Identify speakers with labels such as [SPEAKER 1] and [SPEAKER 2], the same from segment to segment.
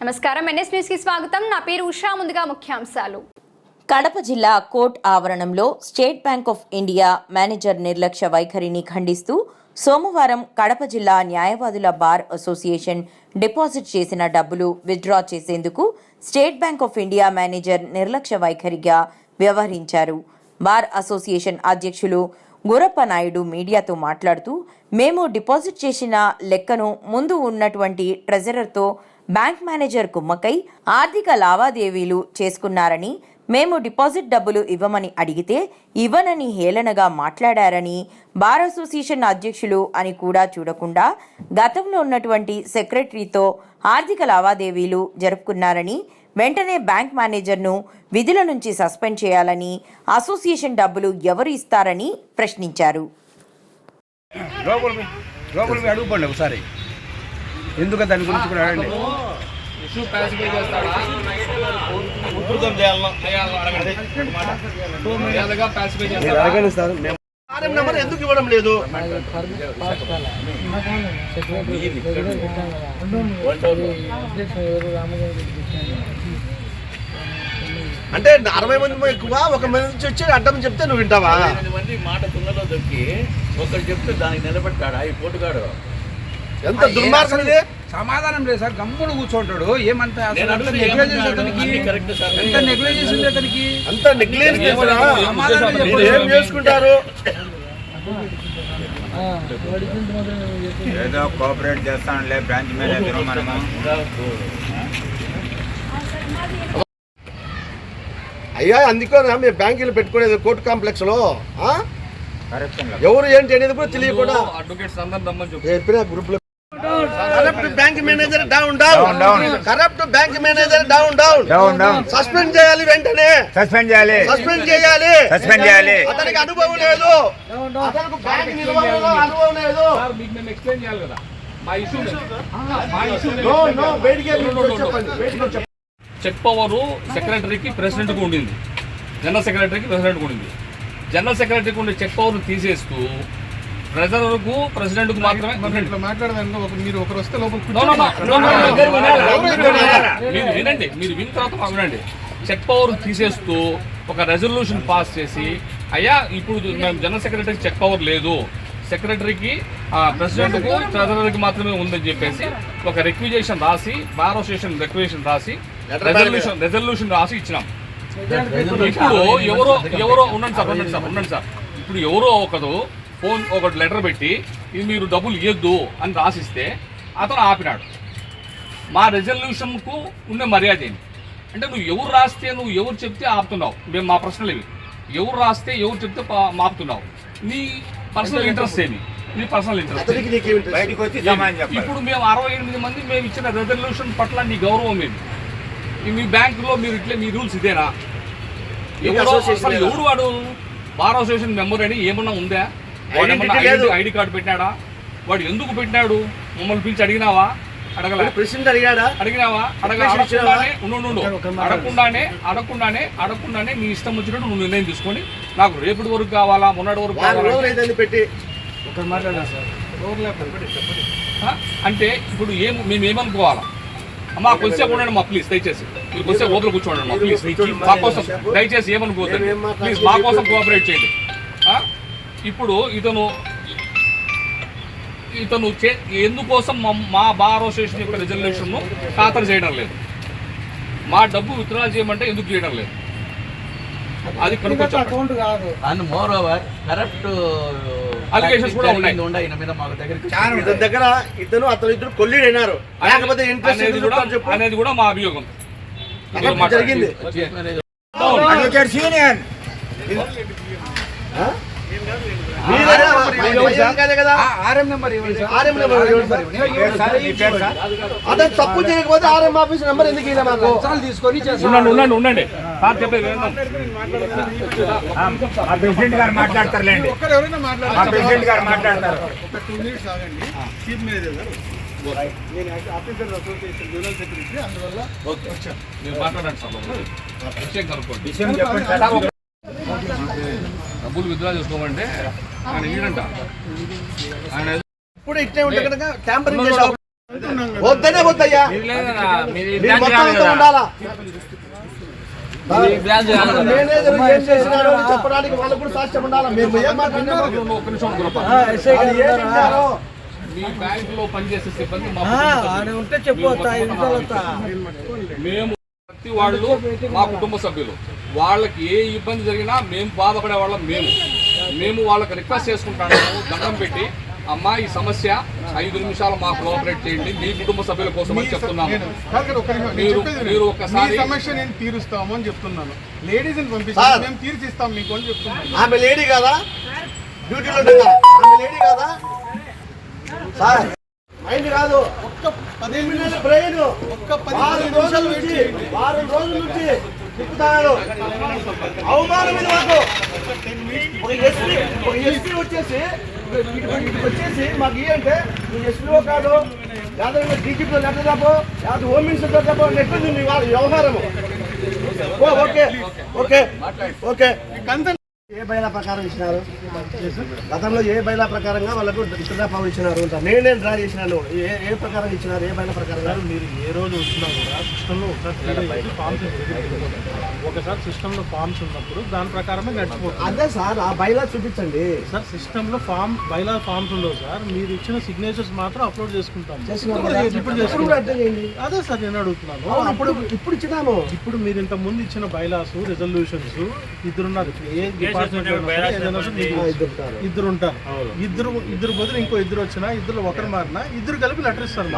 [SPEAKER 1] నమస్కారం NS news కి స్వాగతం. నా పేరు ఉషా. ముందుగా ముఖ్యాంశాలు.
[SPEAKER 2] కడప జిల్లా కోర్ట్ ఆవరణంలో state bank of India manager నిర్లక్ష్య వైఖరిని ఖండిస్తూ సోమవారం కడప జిల్లా న్యాయవాదుల బార్ అసోసియేషన్ డిపాజిట్ చేసిన డబ్బులు విత్డ్రా చేసేందుకు state bank of India manager నిర్లక్ష్య వైఖరిగా వ్యవహరించారు. బార్ అసోసియేషన్ అధ్యక్షులు గురప్ప నాయుడు మీడియాతో మాట్లాడుతూ, మేము డిపాజిట్ చేసిన లెక్కను ముందు ఉన్నటువంటి ట్రెజరర్తో బ్యాంక్ మేనేజర్ కుమ్మకై ఆర్థిక లావాదేవీలు చేసుకున్నారని, మేము డిపాజిట్ డబ్బులు ఇవ్వమని అడిగితే ఇవ్వనని హేళనగా మాట్లాడారని, బార్ అసోసియేషన్ అధ్యక్షులు అని కూడా చూడకుండా గతంలో ఉన్నటువంటి సెక్రటరీతో ఆర్థిక లావాదేవీలు జరుపుకున్నారని, వెంటనే బ్యాంక్ మేనేజర్ను విధుల నుంచి సస్పెండ్ చేయాలని, అసోసియేషన్ డబ్బులు ఎవరు ఇస్తారని ప్రశ్నించారు.
[SPEAKER 3] అడుగుకోండి ఒకసారి, ఎందుకు దాని గురించి కూడా అడగండి. అడగండి సార్. నెంబర్ ఎందుకు ఇవ్వడం లేదు? అంటే 60 మంది ఎక్కువ, ఒక మంది వచ్చి అడ్డం చెప్తే నువ్వు వింటావా?
[SPEAKER 4] మాట తుంగలో దొక్కి ఒకరు చెప్తే దానికి నిలబెట్టాడా ఈ పోటుగాడు?
[SPEAKER 3] ఎంత దుర్మార్గం ఇది!
[SPEAKER 5] సమాధానం లేదు సార్, గమ్ముడు కూర్చుంటాడు. ఏమంత
[SPEAKER 3] ఏం చేసుకుంటారు?
[SPEAKER 6] ఏదో కోఆపరేట్ చేస్తానులే బ్రాంచ్ మేనేజర్ మనము.
[SPEAKER 3] అయ్యా, అందుకోనా మేము బ్యాంకులు పెట్టుకునేది కోర్టు కాంప్లెక్స్ లో. ఎవరు ఏంటి అనేది కూడా తెలియకుండా చెప్పిన గ్రూప్ లో corrupt bank manager down down, corrupt bank manager down down, suspend చేయాలి, వెంటనే
[SPEAKER 6] సస్పెండ్ చేయాలి, సస్పెండ్ చేయాలి.
[SPEAKER 3] అతనికి అనుభవం లేదు, అతనికి బ్యాంక్ నిర్వహణలో అనుభవం లేదు.
[SPEAKER 7] చెక్ పవర్ సెక్రటరీకి ప్రెసిడెంట్కి ఉండింది, జనరల్ సెక్రటరీకి ప్రెసిడెంట్కి ఉండింది. జనరల్ సెక్రటరీకి ఉండే చెక్ పవర్ను తీసేస్తూ ట్రెజరర్కు ప్రెసిడెంట్కు మాత్రమే మీరు ఒకరు వస్తే మీరు వినండి, మీరు విన్న తర్వాత వినండి. చెక్ పవర్ తీసేస్తూ ఒక రెజల్యూషన్ పాస్ చేసి, అయ్యా ఇప్పుడు మేము జనరల్ సెక్రటరీకి చెక్ పవర్ లేదు, సెక్రటరీకి ప్రెసిడెంట్కు ట్రెజరర్కి మాత్రమే ఉందని చెప్పేసి ఒక రిక్విజేషన్ రాసి, బార్ అసోసియేషన్ రిక్విజేషన్ రాసి రెజల్యూషన్ రాసి ఇచ్చినాం. ఇప్పుడు ఎవరో ఉండండి సార్, ఇప్పుడు ఎవరో ఒక లెటర్ పెట్టి ఇది మీరు డబ్బులు ఇవ్వద్దు అని రాసిస్తే అతను ఆపినాడు. మా రెజల్యూషన్కు ఉండే మర్యాద ఏంటి అంటే, నువ్వు ఎవరు రాస్తే, నువ్వు ఎవరు చెప్తే ఆపుతున్నావు. మేము మా ప్రశ్నలు ఇవి, ఎవరు రాస్తే ఎవరు చెప్తే మాపుతున్నావు. నీ పర్సనల్ ఇంట్రెస్ట్ ఏమి? నీ పర్సనల్ ఇంట్రెస్ట్. ఇప్పుడు మేము 68 మంది మేము ఇచ్చిన రెజల్యూషన్ పట్ల నీ గౌరవం ఏమి? మీ బ్యాంకులో మీరు ఇట్లే మీ రూల్స్ ఇదేనా? ఎవరు వాడు బార్ అసోసియేషన్ మెంబర్ అని ఏమన్నా ఉందా? వాడు ఏమన్నా ఐడి కార్డు పెట్టినాడా? వాడు ఎందుకు పెట్టినాడు? మమ్మల్ని పిలిచి అడిగినావా? అడిగినావా? అడగకుండానే నీ ఇష్టం వచ్చినట్టు నువ్వు నిర్ణయం తీసుకొని, నాకు రేపటి వరకు కావాలా, మొన్నటి వరకు కావాలా
[SPEAKER 3] పెట్టి
[SPEAKER 7] అంటే ఇప్పుడు మేమేమనుకోవాలా? అమ్మా కొద్దిసేపు ఉండండి మా, ప్లీజ్ దయచేసి మీరు కొద్దిసేపు ఓపెన్ కూర్చోండి మా, ప్లీజ్ మా కోసం దయచేసి ఏమనుకోవద్దండి, ప్లీజ్ మా కోసం కోఆపరేట్ చేయండి. ఇప్పుడు ఇతను ఎందుకోసం మా బార్ అసోసియేషన్ యొక్క రెజల్యూషన్ను ఖాతరు చేయడం లేదు, మా డబ్బు విత్డ్రా చేయమంటే ఎందుకు చేయడం లేదు, అది అలిగేషన్స్ కూడా ఉన్నాయి.
[SPEAKER 3] దగ్గర అతను కొల్లీడు అయినారు,
[SPEAKER 7] అనేది కూడా మా అభియోగం
[SPEAKER 3] జరిగింది. అతను తప్పు చేయకపోతే ఆర్ఎం ఆఫీస్ నెంబర్ ఎందుకు ఇలా మాకు తీసుకొని
[SPEAKER 7] ఉండండి.
[SPEAKER 6] ప్రెసిడెంట్ గారు మాట్లాడతారులేండి, ప్రెసిడెంట్ గారు మాట్లాడతారు.
[SPEAKER 5] చీఫ్ మేనేజర్ నేను ఆఫీసర్ అసోసియేషన్ జనరల్ సెక్రటరీ, అందువల్ల
[SPEAKER 7] మీరు మాట్లాడండి సార్, విషయం కనుక్కోండి. డబ్బులు విత్డ్రా చేసుకోమంటే ఆయన ఈడంట, ఆయన
[SPEAKER 3] ఇప్పుడు ఇట్టే ఉంటే కనుక ట్యాంపరింగ్ చేసే వద్దనే వద్దయ్యా, మీరు మొత్తం అంతా ఉండాలా. మేనేజర్ ఏం చేసినారో అని చెప్పడానికి వాళ్ళకు కూడా సాక్ష్యం ఉండాలా. మేము ఏం మాట్లాడినారో
[SPEAKER 7] ఒక్క నిమిషం గురప్ప.
[SPEAKER 3] అది ఏం ఇచ్చారో
[SPEAKER 7] మీ బ్యాంకులో పనిచేసే సిబ్బంది మేము ప్రతి వాళ్ళు మా కుటుంబ సభ్యులు, వాళ్ళకి ఏ ఇబ్బంది జరిగినా మేము బాధపడే వాళ్ళం. మేము వాళ్ళకి రిక్వెస్ట్ చేసుకుంటాము, దండం పెట్టి అమ్మా ఈ సమస్య 5 నిమిషాలు మాకు కోఆపరేట్ చేయండి, మీ కుటుంబ సభ్యుల కోసం అని చెప్తున్నాము. మీరు ఒక్కసారి
[SPEAKER 5] సమస్య నేను తీరుస్తాము అని చెప్తున్నాను. లేడీస్ ని పంపిస్తాం, మేము తీర్చిస్తాం మీకు అని చెప్తున్నాను.
[SPEAKER 3] ఆమె లేడీ కదా, డ్యూటీలో ఉంటుందా? ఆమె లేడీ కదా సార్, మైండ్ కాదు, ఒక్క 10 నిమిషాల బ్రెయిన్, ఒక్క 10 రోజుల నుంచి వారం రోజుల నుంచి తిప్పుతాడు. అవమానం ఇది మాకు. ఒక ఎస్పీ వచ్చేసి మాకు అంటే నువ్వు ఎస్పీఓ కాదు, లేదా డీజీపీలో లెటర్ రాబో, లేదా హోమ్ మినిస్టర్ రాబో, ఎట్లుంది మీ వాళ్ళ వ్యవహారము. Okay okay okay. ఏ బైలా ప్రకారం ఇచ్చినారు? గతంలో ఏ బైలా ప్రకారంగా వాళ్ళకు ఇతర పవర్ ఇచ్చినారు? నేనేం డ్రా చేసినాను, ఏ ప్రకారం ఇచ్చినారు? ఏ బైలా ప్రకారం?
[SPEAKER 8] మీరు ఏ రోజు వచ్చినా కూడా సిస్టంలో ఒకసారి సిస్టంలో ఫామ్స్ ఉన్నప్పుడు దాని ప్రకారమే నడిచిపోతుంది.
[SPEAKER 3] అదే సార్, ఆ బైలా చూపించండి
[SPEAKER 8] సార్. సిస్టంలో బైలా ఫామ్స్ ఉండవు సార్, మీరు ఇచ్చిన సిగ్నేచర్స్ మాత్రం అప్లోడ్ చేసుకుంటాం. అదే సార్ నేను అడుగుతున్నాను.
[SPEAKER 3] ఇప్పుడు ఇచ్చినాము.
[SPEAKER 8] ఇప్పుడు మీరు ఇంత ముందు ఇచ్చిన బైలాస్, రెజల్యూషన్స్ ఇద్దరున్నారు. ఏ డిపార్ట్మెంట్ ఇద్దరు ఉంటారు. ఇద్దరు బదులు ఇంకో ఇద్దరు వచ్చినా, ఇద్దరు ఒకరు మారినా ఇద్దరు కలిపి లెటర్ ఇస్తారు.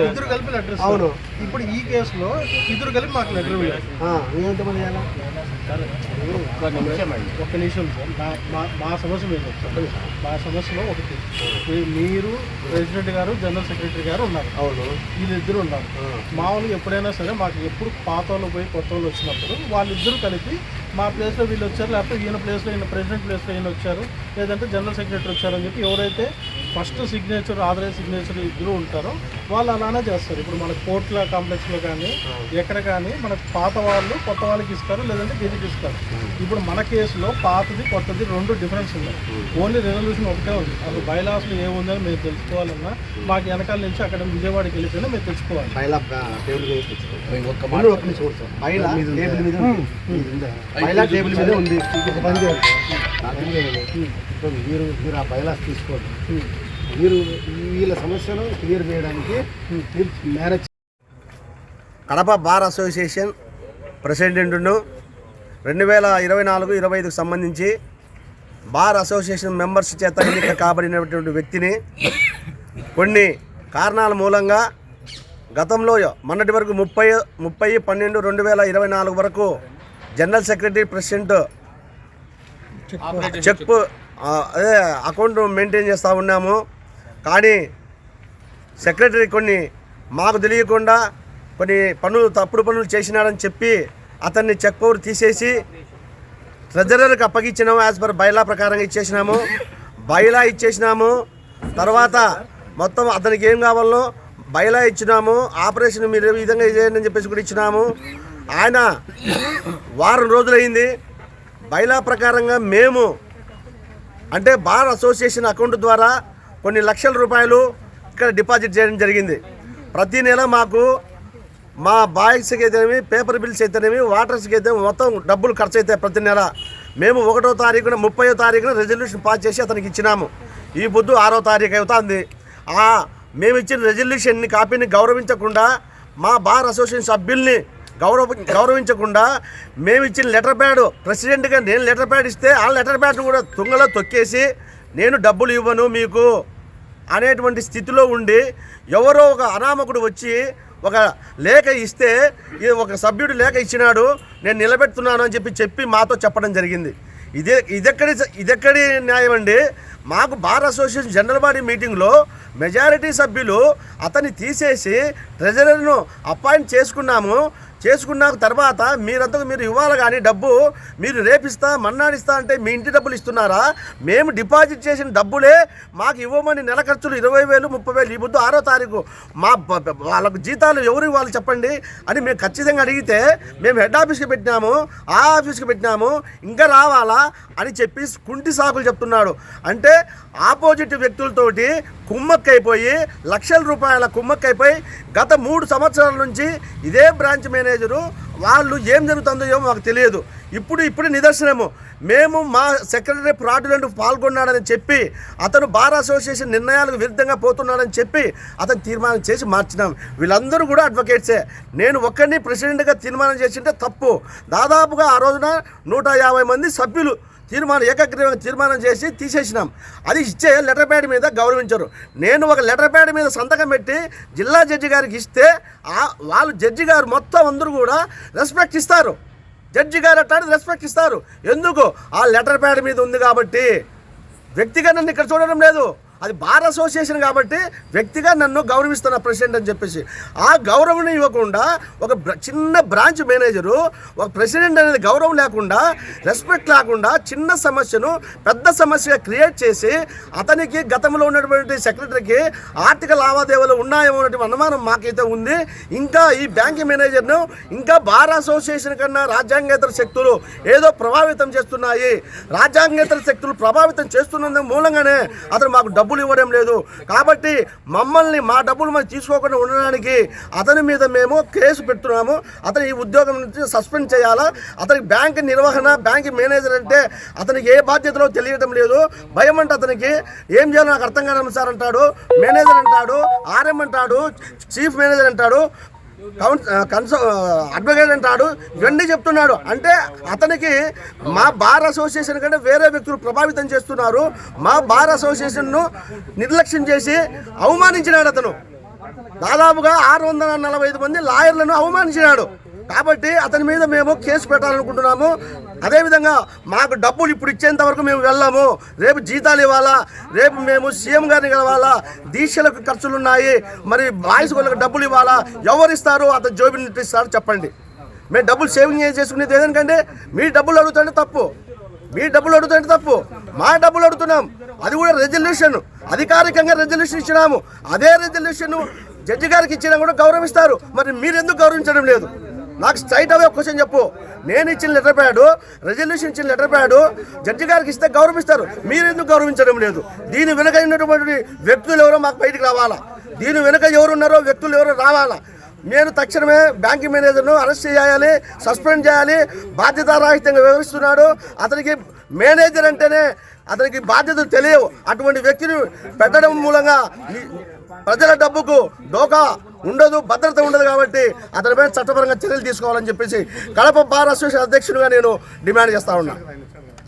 [SPEAKER 8] ఇద్దరు కలిపి లెటర్ ఇస్తారు. ఇప్పుడు ఈ కేసులో ఇద్దరు కలిపి మాకు లెటర్ ఇవ్వాలి. ఒక్క నిమిషం సార్, మా సమస్య మీద మా సమస్యలో ఒకటి, మీరు ప్రెసిడెంట్ గారు, జనరల్ సెక్రటరీ గారు ఉన్నారు. వీళ్ళిద్దరు ఉన్నారు. మామూలుగా ఎప్పుడైనా సరే మాకు ఎప్పుడు పాత వాళ్ళు పోయి కొత్త వాళ్ళు వచ్చినప్పుడు వాళ్ళిద్దరూ కలిపి మా ప్లేస్లో వీళ్ళు వచ్చారు, లేకపోతే ఈయన ప్లేస్లో ఈయన ప్రెసిడెంట్ ప్లేస్లో ఈయన వచ్చారు, లేదంటే జనరల్ సెక్రటరీ వచ్చారని చెప్పి ఎవరైతే ఫస్ట్ సిగ్నేచర్, ఆథరైజ్ సిగ్నేచర్ ఇద్దరు ఉంటారో వాళ్ళు అలానే చేస్తారు. ఇప్పుడు మన కోర్టుల కాంప్లెక్స్లో కానీ ఎక్కడ కానీ మనకు పాత వాళ్ళు కొత్త వాళ్ళకి ఇస్తారు, లేదంటే గెజిట్ ఇస్తారు. ఇప్పుడు మన కేసులో పాతది కొత్తది రెండు డిఫరెన్స్ ఉన్నాయి. ఓన్లీ రెజల్యూషన్ ఒకటే ఉంది. అసలు బైలాస్లో ఏముందని మీరు తెలుసుకోవాలన్నా మాకు వెనకాల నుంచి అక్కడ విజయవాడకి వెళ్ళిపోయినా మీరు తెచ్చుకోవాలి.
[SPEAKER 3] బైలా టేబుల్ మీద ఉంది. మీరు ఆ బైలాస్ తీసుకోండి. మీరు వీళ్ళ సమస్యను క్లియర్ చేయడానికి మేనేజ్. కడప బార్ అసోసియేషన్ ప్రెసిడెంట్ను 2024-25కు సంబంధించి బార్ అసోసియేషన్ మెంబర్స్ చేత ఎన్నిక కాబడినటువంటి వ్యక్తిని కొన్ని కారణాల మూలంగా గతంలో మొన్నటి వరకు 30/12/2024 వరకు జనరల్ సెక్రటరీ, ప్రెసిడెంట్ చెక్ అదే అకౌంట్ మెయింటైన్ చేస్తూ ఉన్నాము. కానీ సెక్రటరీ కొన్ని మాకు తెలియకుండా కొన్ని తప్పుడు పనులు చేసినాడని చెప్పి అతన్ని చెక్ పవర్ తీసేసి ట్రెజరర్కి అప్పగించినాము. యాజ్ పర్ బైలా ప్రకారంగా ఇచ్చేసినాము. బైలా ఇచ్చేసినాము. తర్వాత మొత్తం అతనికి ఏం కావాలో బైలా ఇచ్చినాము. ఆపరేషన్ మీరు ఈ విధంగా చేయండి అని చెప్పేసి కూడా ఇచ్చినాము. ఆయన వారం రోజులైంది. బైలా ప్రకారంగా మేము అంటే బార్ అసోసియేషన్ అకౌంట్ ద్వారా కొన్ని లక్షల రూపాయలు ఇక్కడ డిపాజిట్ చేయడం జరిగింది. ప్రతి నెల మాకు మా బాయ్స్కి అయితేనేమి, పేపర్ బిల్స్ అయితేనేమి, వాటర్స్కి అయితే మొత్తం డబ్బులు ఖర్చు అవుతాయి ప్రతి నెల. మేము 1వ తారీఖున 30వ తారీఖున రెజల్యూషన్ పాస్ చేసి అతనికి ఇచ్చినాము. ఈ పొద్దు 6వ తారీఖు అవుతుంది. మేము ఇచ్చిన రెజల్యూషన్ని కాపీని గౌరవించకుండా, మా బార్ అసోసియేషన్ సభ్యుల్ని గౌరవించకుండా మేము ఇచ్చిన లెటర్ ప్యాడ్, ప్రెసిడెంట్గా నేను లెటర్ ప్యాడ్ ఇస్తే ఆ లెటర్ ప్యాడ్ను కూడా తుంగలో తొక్కేసి నేను డబ్బులు ఇవ్వను మీకు అనేటువంటి స్థితిలో ఉండి ఎవరో ఒక అనామకుడు వచ్చి ఒక లేఖ ఇస్తే ఒక సభ్యుడు లేఖ ఇచ్చినాడు, నేను నిలబెడుతున్నాను అని చెప్పి మాతో చెప్పడం జరిగింది. ఇదెక్కడి న్యాయం అండి? మాకు బార్ అసోసియేషన్ జనరల్ బాడీ మీటింగ్లో మెజారిటీ సభ్యులు అతన్ని తీసేసి ట్రెజరర్ను అపాయింట్ చేసుకున్నాము. చేసుకున్న తర్వాత మీరంతకు మీరు ఇవ్వాలి కానీ డబ్బు మీరు రేపిస్తా మన్నాడిస్తా అంటే మీ ఇంటి డబ్బులు ఇస్తున్నారా? మేము డిపాజిట్ చేసిన డబ్బులే మాకు ఇవ్వమని నెల ఖర్చులు 20,000 30,000 ఈ పొద్దు 6వ తారీఖు వాళ్ళకు జీతాలు ఎవరు ఇవ్వాలి చెప్పండి అని మేము ఖచ్చితంగా అడిగితే మేము హెడ్ ఆఫీస్కి పెట్టినాము, ఆ ఆఫీస్కి పెట్టినాము, ఇంకా రావాలా అని చెప్పి కుంటి సాకులు చెప్తున్నాడు. అంటే ఆపోజిట్ వ్యక్తులతోటి కుమ్మక్కైపోయి లక్షల రూపాయల కుమ్మక్కైపోయి గత 3 సంవత్సరాల నుంచి ఇదే బ్రాంచ్ మేనేజరు వాళ్ళు ఏం జరుగుతుందో ఏమో మాకు తెలియదు. ఇప్పుడు నిదర్శనము మేము మా సెక్రటరీ ఫ్రాడ్యులెంట్ పాల్గొన్నాడని చెప్పి అతను బార్ అసోసియేషన్ నిర్ణయాలకు విరుద్ధంగా పోతున్నాడని చెప్పి అతను తీర్మానం చేసి మార్చినాం. వీళ్ళందరూ కూడా అడ్వకేట్సే. నేను ఒక్కరిని ప్రెసిడెంట్గా తీర్మానం చేసింటే తప్పు. దాదాపుగా ఆ రోజున 150 మంది సభ్యులు ఏకగ్రీవంగా తీర్మానం చేసి తీసేసినాం. అది ఇచ్చే లెటర్ ప్యాడ్ మీద గౌరవించరు. నేను ఒక లెటర్ ప్యాడ్ మీద సంతకం పెట్టి జిల్లా జడ్జి గారికి ఇస్తే వాళ్ళు జడ్జి గారు మొత్తం అందరూ కూడా రెస్పెక్ట్ ఇస్తారు. జడ్జి గారు అట్లాంటి రెస్పెక్ట్ ఇస్తారు. ఎందుకు? ఆ లెటర్ ప్యాడ్ మీద ఉంది కాబట్టి. వ్యక్తిగా నన్ను ఇక్కడ చూడడం లేదు. అది బార్ అసోసియేషన్ కాబట్టి వ్యక్తిగా నన్ను గౌరవిస్తున్న ప్రెసిడెంట్ అని చెప్పేసి ఆ గౌరవం ఇవ్వకుండా ఒక చిన్న బ్రాంచ్ మేనేజరు ఒక ప్రెసిడెంట్ అనేది గౌరవం లేకుండా రెస్పెక్ట్ లేకుండా చిన్న సమస్యను పెద్ద సమస్యగా క్రియేట్ చేసి అతనికి గతంలో ఉన్నటువంటి సెక్రటరీకి ఆర్థిక లావాదేవీలు ఉన్నాయేమో అనే అనుమానం మాకైతే ఉంది. ఇంకా ఈ బ్యాంక్ మేనేజర్ను ఇంకా బార్ అసోసియేషన్ కన్నా రాజ్యాంగేతర శక్తులు ఏదో ప్రభావితం చేస్తున్నాయి. రాజ్యాంగేతర శక్తులు ప్రభావితం చేస్తున్నందుకు మూలంగానే అతను మాకు డబ్బులు ఇవ్వడం లేదు. కాబట్టి మమ్మల్ని మా డబ్బులు మనం తీసుకోకుండా ఉండడానికి అతని మీద మేము కేసు పెడుతున్నాము. అతను ఈ ఉద్యోగం నుంచి సస్పెండ్ చేయాలా? అతనికి బ్యాంక్ నిర్వహణ బ్యాంక్ మేనేజర్ అంటే అతనికి ఏ బాధ్యతలో తెలియడం లేదు. భయం అంటే అతనికి ఏం చేయాలో నాకు అర్థం కాదు సార్ అంటాడు. మేనేజర్ అంటాడు, ఆర్ఎం అంటాడు, చీఫ్ మేనేజర్ అంటాడు, అడ్వకేట్ అంటాడు. ఇవన్నీ చెప్తున్నాడు. అంటే అతనికి మా బార్ అసోసియేషన్ కంటే వేరే వ్యక్తులు ప్రభావితం చేస్తున్నారు. మా బార్ అసోసియేషన్ను నిర్లక్ష్యం చేసి అవమానించినాడు. అతను దాదాపుగా 645 మంది లాయర్లను అవమానించినాడు. కాబట్టి అతని మీద మేము కేసు పెట్టాలనుకుంటున్నాము. అదేవిధంగా మాకు డబ్బులు ఇప్పుడు ఇచ్చేంత వరకు మేము వెళ్ళాము. రేపు జీతాలు ఇవ్వాలా, రేపు మేము సీఎం గారిని కలవాలా, దీక్షలకు ఖర్చులు ఉన్నాయి, మరి బాయ్స్ వాళ్ళకి డబ్బులు ఇవ్వాలా. ఎవరు ఇస్తారు? అతను జోబిని ఇస్తారు చెప్పండి. మేము డబ్బులు సేవింగ్ చేసుకునేది ఏదనికంటే మీ డబ్బులు అడుగుతుంటే తప్పు. మీ డబ్బులు అడుగుతుంటే తప్పు. మా డబ్బులు అడుగుతున్నాం. అది కూడా రెజల్యూషన్, అధికారికంగా రెజల్యూషన్ ఇచ్చినాము. అదే రెజల్యూషన్ జడ్జి గారికి ఇచ్చినా కూడా గౌరవిస్తారు. మరి మీరు ఎందుకు గౌరవించడం లేదు? నాకు స్ట్రైట్ అవే క్వశ్చన్ చెప్పు. నేను ఇచ్చిన లెటర్ ప్యాడ్, రెజల్యూషన్ ఇచ్చిన లెటర్ ప్యాడ్ జడ్జి గారికి ఇస్తే గౌరవిస్తారు. మీరు ఎందుకు గౌరవించడం లేదు? దీని వెనుక ఉన్నటువంటి వ్యక్తులు ఎవరో మాకు బయటికి రావాలా. దీని వెనుక ఎవరున్నారో వ్యక్తులు ఎవరో రావాలా. నేను తక్షణమే బ్యాంక్ మేనేజర్ను అరెస్ట్ చేయాలి, సస్పెండ్ చేయాలి. బాధ్యతారాహిత్యంగా వ్యవహరిస్తున్నాడు. అతనికి మేనేజర్ అంటేనే అతనికి బాధ్యతలు తెలియవు. అటువంటి వ్యక్తిని పెట్టడం మూలంగా ప్రజల డబ్బుకు డోకా ఉండదు, భద్రత ఉండదు. కాబట్టి అతనిపై చట్టపరంగా చర్యలు తీసుకోవాలని చెప్పేసి కడప బార్ అసోసియేషన్ అధ్యక్షుడిగా నేను డిమాండ్ చేస్తా ఉన్నా.